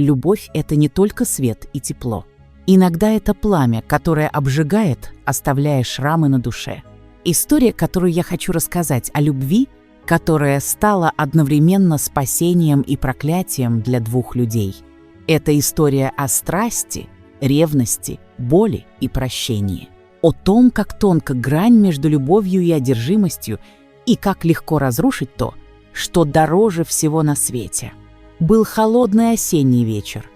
Любовь — это не только свет и тепло. Иногда это пламя, которое обжигает, оставляя шрамы на душе. История, которую я хочу рассказать о любви, которая стала одновременно спасением и проклятием для двух людей. Это история о страсти, ревности, боли и прощении. О том, как тонка грань между любовью и одержимостью, и как легко разрушить то, что дороже всего на свете. Был холодный осенний вечер.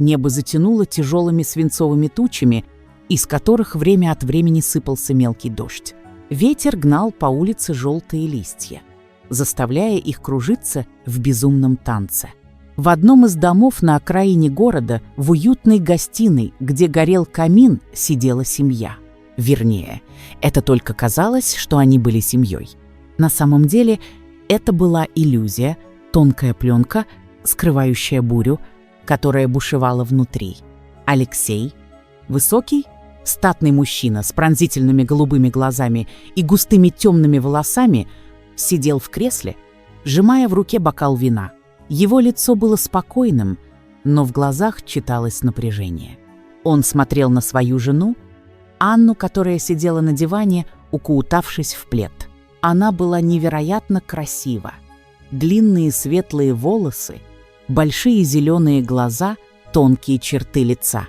Небо затянуло тяжелыми свинцовыми тучами, из которых время от времени сыпался мелкий дождь. Ветер гнал по улице желтые листья, заставляя их кружиться в безумном танце. В одном из домов на окраине города, в уютной гостиной, где горел камин, сидела семья. Вернее, это только казалось, что они были семьей. На самом деле, это была иллюзия, тонкая пленка, скрывающая бурю, которая бушевала внутри. Алексей, высокий, статный мужчина с пронзительными голубыми глазами и густыми темными волосами, сидел в кресле, сжимая в руке бокал вина. Его лицо было спокойным, но в глазах читалось напряжение. Он смотрел на свою жену, Анну, которая сидела на диване, укутавшись в плед. Она была невероятно красива. Длинные светлые волосы, большие зеленые глаза, тонкие черты лица.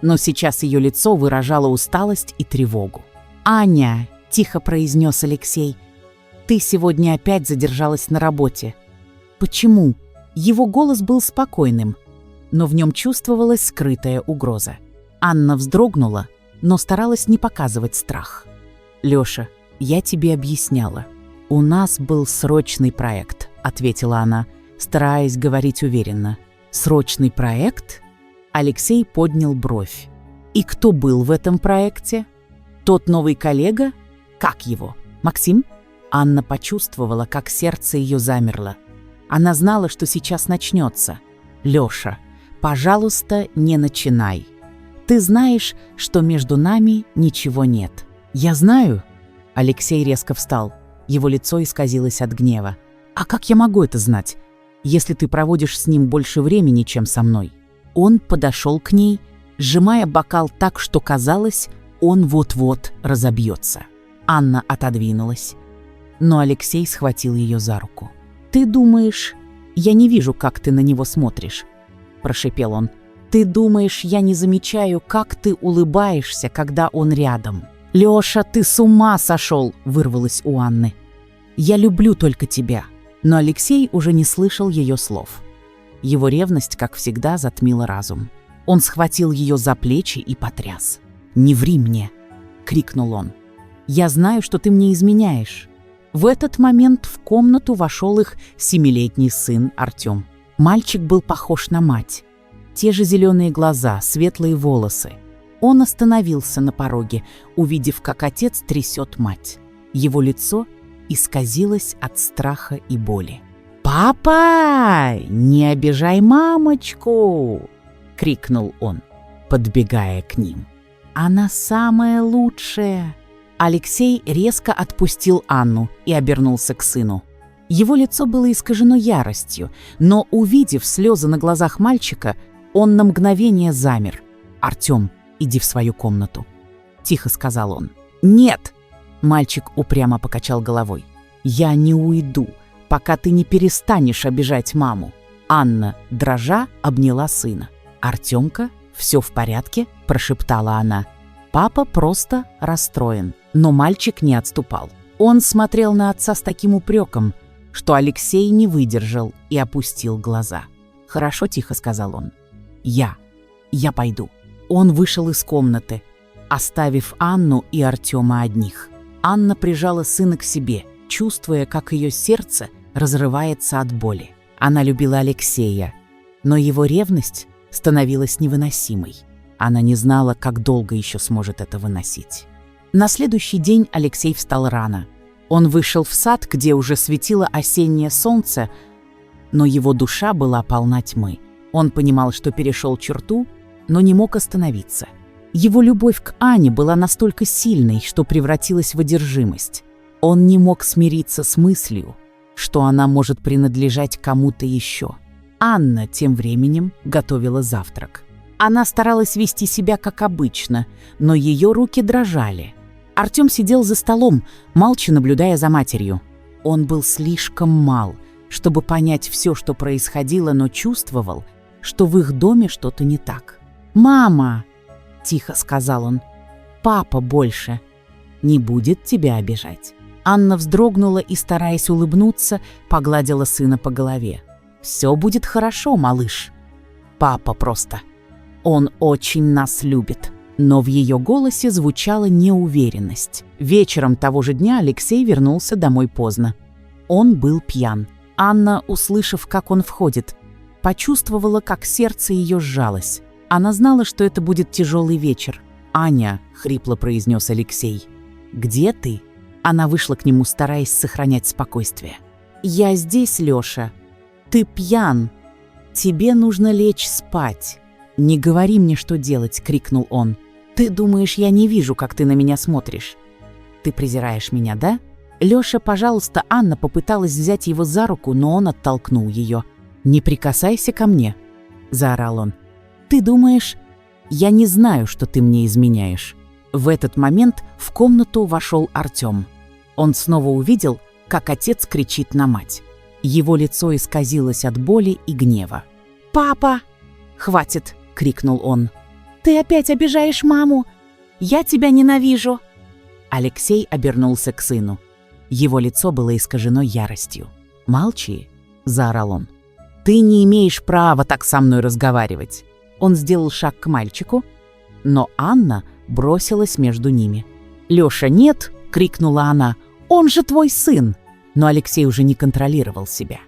Но сейчас ее лицо выражало усталость и тревогу. «Аня», — тихо произнес Алексей, — «ты сегодня опять задержалась на работе». «Почему?» Его голос был спокойным, но в нем чувствовалась скрытая угроза. Анна вздрогнула, но старалась не показывать страх. «Лёша, я тебе объясняла. У нас был срочный проект», — ответила она, стараясь говорить уверенно. «Срочный проект?» Алексей поднял бровь. «И кто был в этом проекте? Тот новый коллега? Как его? Максим?» Анна почувствовала, как сердце ее замерло. Она знала, что сейчас начнется. «Лёша, пожалуйста, не начинай. Ты знаешь, что между нами ничего нет». «Я знаю». Алексей резко встал. Его лицо исказилось от гнева. «А как я могу это знать, если ты проводишь с ним больше времени, чем со мной?» Он подошел к ней, сжимая бокал так, что казалось, он вот-вот разобьется. Анна отодвинулась, но Алексей схватил ее за руку. «Ты думаешь, я не вижу, как ты на него смотришь?» – прошепел он. «Ты думаешь, я не замечаю, как ты улыбаешься, когда он рядом?» «Лёша, ты с ума сошел!» – вырвалось у Анны. «Я люблю только тебя». Но Алексей уже не слышал ее слов. Его ревность, как всегда, затмила разум. Он схватил ее за плечи и потряс. «Не ври мне!» – крикнул он. «Я знаю, что ты мне изменяешь». В этот момент в комнату вошел их 7-летний сын Артем. Мальчик был похож на мать. Те же зеленые глаза, светлые волосы. Он остановился на пороге, увидев, как отец трясет мать. Его лицо исказилось от страха и боли. «Папа, не обижай мамочку!» — крикнул он, подбегая к ним. «Она самая лучшая!» Алексей резко отпустил Анну и обернулся к сыну. Его лицо было искажено яростью, но, увидев слезы на глазах мальчика, он на мгновение замер. «Артем, иди в свою комнату», — тихо сказал он. «Нет!» — мальчик упрямо покачал головой. «Я не уйду, пока ты не перестанешь обижать маму». Анна, дрожа, обняла сына. «Артемка, все в порядке?» – прошептала она. Папа просто расстроен, но мальчик не отступал. Он смотрел на отца с таким упреком, что Алексей не выдержал и опустил глаза. «Хорошо», – тихо сказал он. Я пойду». Он вышел из комнаты, оставив Анну и Артема одних. Анна прижала сына к себе, чувствуя, как ее сердце разрывается от боли. Она любила Алексея, но его ревность становилась невыносимой. Она не знала, как долго еще сможет это выносить. На следующий день Алексей встал рано. Он вышел в сад, где уже светило осеннее солнце, но его душа была полна тьмы. Он понимал, что перешел черту, но не мог остановиться. Его любовь к Ане была настолько сильной, что превратилась в одержимость. Он не мог смириться с мыслью, что она может принадлежать кому-то еще. Анна тем временем готовила завтрак. Она старалась вести себя как обычно, но ее руки дрожали. Артем сидел за столом, молча наблюдая за матерью. Он был слишком мал, чтобы понять все, что происходило, но чувствовал, что в их доме что-то не так. «Мама!» – тихо сказал он. «Папа больше не будет тебя обижать». Анна вздрогнула и, стараясь улыбнуться, погладила сына по голове. «Все будет хорошо, малыш. Папа просто. Он очень нас любит». Но в ее голосе звучала неуверенность. Вечером того же дня Алексей вернулся домой поздно. Он был пьян. Анна, услышав, как он входит, почувствовала, как сердце ее сжалось. Она знала, что это будет тяжелый вечер. «Аня», — хрипло произнес Алексей, — «где ты?» Она вышла к нему, стараясь сохранять спокойствие. «Я здесь, Лёша. Ты пьян. Тебе нужно лечь спать». «Не говори мне, что делать», — крикнул он. «Ты думаешь, я не вижу, как ты на меня смотришь? Ты презираешь меня, да?» «Лёша, пожалуйста», — Анна попыталась взять его за руку, но он оттолкнул ее. «Не прикасайся ко мне», — заорал он. «Ты думаешь, я не знаю, что ты мне изменяешь?» В этот момент в комнату вошел Артем. Он снова увидел, как отец кричит на мать. Его лицо исказилось от боли и гнева. «Папа!» «Хватит!» — крикнул он. «Ты опять обижаешь маму! Я тебя ненавижу!» Алексей обернулся к сыну. Его лицо было искажено яростью. «Молчи!» — заорал он. «Ты не имеешь права так со мной разговаривать!» Он сделал шаг к мальчику, но Анна бросилась между ними. «Лёша, нет!» — крикнула она. «Он же твой сын!» Но Алексей уже не контролировал себя.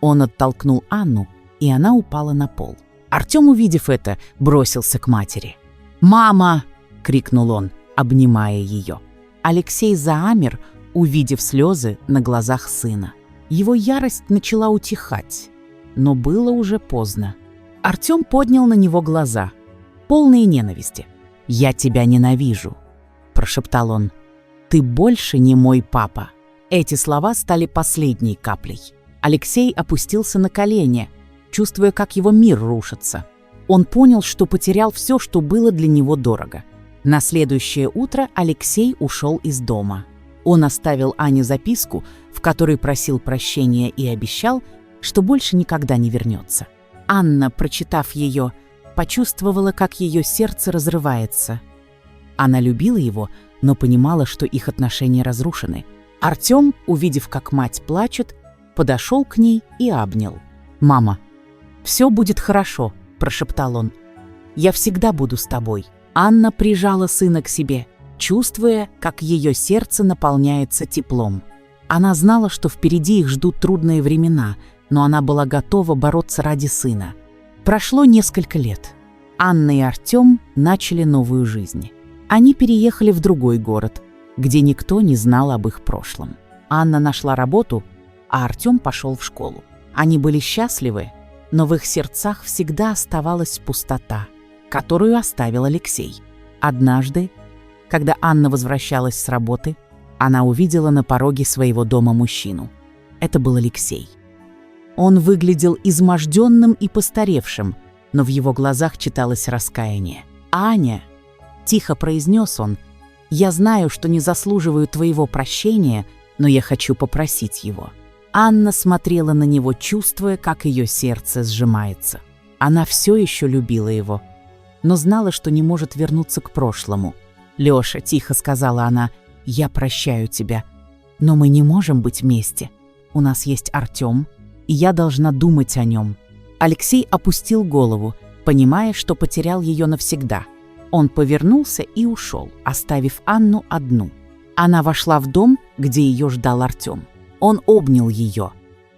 Он оттолкнул Анну, и она упала на пол. Артем, увидев это, бросился к матери. «Мама!» — крикнул он, обнимая ее. Алексей замер, увидев слезы на глазах сына. Его ярость начала утихать, но было уже поздно. Артем поднял на него глаза, полные ненависти. «Я тебя ненавижу», — прошептал он. «Ты больше не мой папа». Эти слова стали последней каплей. Алексей опустился на колени, чувствуя, как его мир рушится. Он понял, что потерял все, что было для него дорого. На следующее утро Алексей ушел из дома. Он оставил Ане записку, в которой просил прощения и обещал, что больше никогда не вернется. Анна, прочитав ее, почувствовала, как ее сердце разрывается. Она любила его, но понимала, что их отношения разрушены. Артем, увидев, как мать плачет, подошел к ней и обнял. «Мама, все будет хорошо», – прошептал он. «Я всегда буду с тобой». Анна прижала сына к себе, чувствуя, как ее сердце наполняется теплом. Она знала, что впереди их ждут трудные времена, но она была готова бороться ради сына. Прошло несколько лет. Анна и Артем начали новую жизнь. Они переехали в другой город, где никто не знал об их прошлом. Анна нашла работу, а Артем пошел в школу. Они были счастливы, но в их сердцах всегда оставалась пустота, которую оставил Алексей. Однажды, когда Анна возвращалась с работы, она увидела на пороге своего дома мужчину. Это был Алексей. Он выглядел изможденным и постаревшим, но в его глазах читалось раскаяние. «Аня», — тихо произнес он, — «я знаю, что не заслуживаю твоего прощения, но я хочу попросить его». Анна смотрела на него, чувствуя, как ее сердце сжимается. Она все еще любила его, но знала, что не может вернуться к прошлому. «Лёша», — тихо сказала она, — «я прощаю тебя, но мы не можем быть вместе. У нас есть Артем, и я должна думать о нем». Алексей опустил голову, понимая, что потерял ее навсегда. Он повернулся и ушел, оставив Анну одну. Она вошла в дом, где ее ждал Артем. Он обнял ее,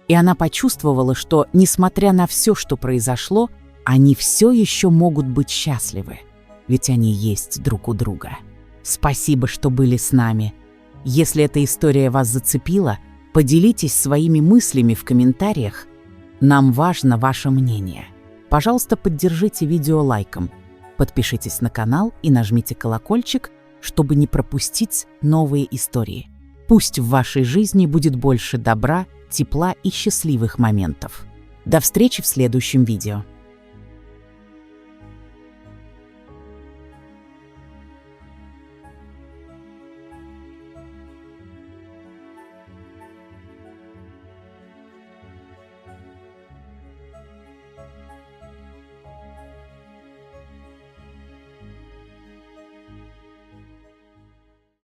и она почувствовала, что, несмотря на все, что произошло, они все еще могут быть счастливы, ведь они есть друг у друга. Спасибо, что были с нами. Если эта история вас зацепила, поделитесь своими мыслями в комментариях. Нам важно ваше мнение. Пожалуйста, поддержите видео лайком. Подпишитесь на канал и нажмите колокольчик, чтобы не пропустить новые истории. Пусть в вашей жизни будет больше добра, тепла и счастливых моментов. До встречи в следующем видео.